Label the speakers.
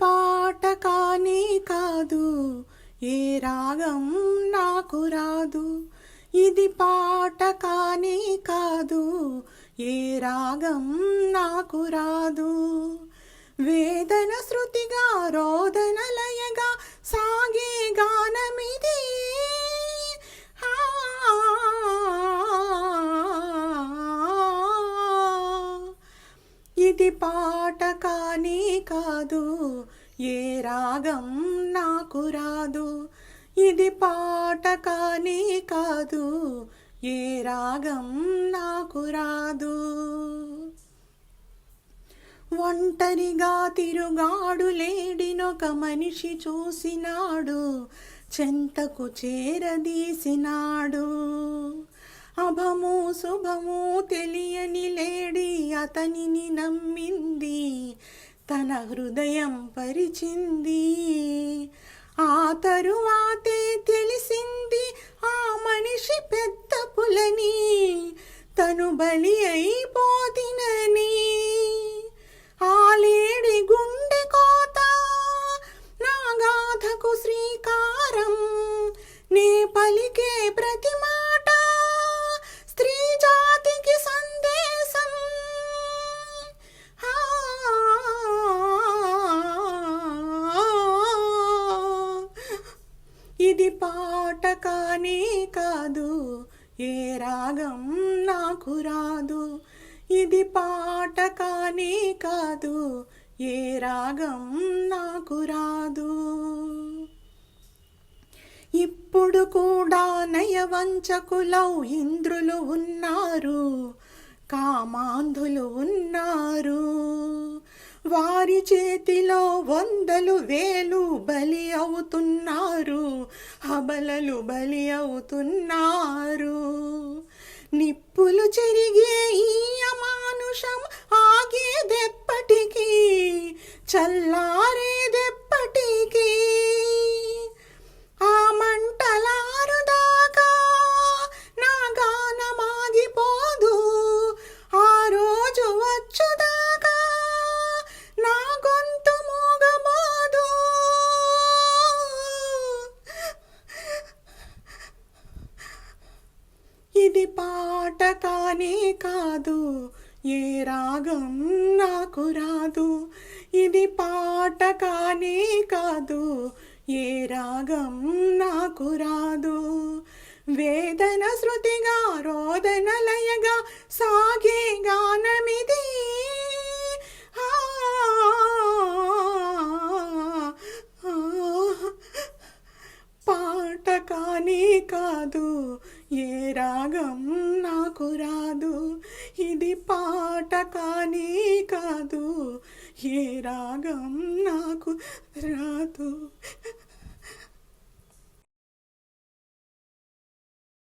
Speaker 1: పాట కానే కాదు, ఏ రాగం నాకు రాదు. ఇది పాట కానే కాదు, ఏ రాగం నాకు రాదు. వేదన శృతిగా రోదన లయగా సాగే గానమిది. ఇది పాట కానే కాదు, ఏ రాగం నాకు రాదు. ఇది పాట కానే కాదు, ఏ రాగం నాకు రాదు. ఒంటరిగా తిరుగాడు లేడినొక మనిషి చూసినాడు, చెంతకు చేరదీసినాడు. అభము శుభము తెలియని లేడి అతనిని నమ్మింది, తన హృదయం పరిచింది. ఆ తరువాతే తెలిసింది ఆ మనిషి పెద్ద పులని, తను బలి అయిపోతినని. ఆ లేడి గుండె కోత నా గాథకు శ్రీకారం, నే పలికే ప్రతి మాట స్త్రీ జాతికి సందేశం. ఇది పాట కానే కాదు, ఏ రాగం నాకు రాదు. ఇది పాట కానే కాదు, ఏ రాగం నాకు రాదు. ఇప్పుడు కూడా నయవంచకులౌ ఇంద్రులు ఉన్నారు, కామాంధులు ఉన్నారు. వారి చేతిలో వందలు వేలు బలి అవుతున్నారు, అబలలు బలి అవుతున్నారు. నిప్పులు చెరిగే ఈ అమానుషం ఆగేదెప్పటికీ, చల్లారేదెప్పటికీ. ఆ మంటలారుదాకా నా గానమాగిపోదు, ఆ రోజు వచ్చుదాకా నా గొంతు మూగబోదు. ఇది పాట కానే కాదు, ఏ రాగం నాకు రాదు. ఇది పాట కానే కాదు, ఏ రాగం నాకు రాదు. వేదన శృతిగా రోదన లయగా సాగే గానమిది. పాట కానే కాదు, ఏ రాగం నాకు రాదు. ఇది పాట కానే కాదు, ఏ రాగం నాకు రాదు.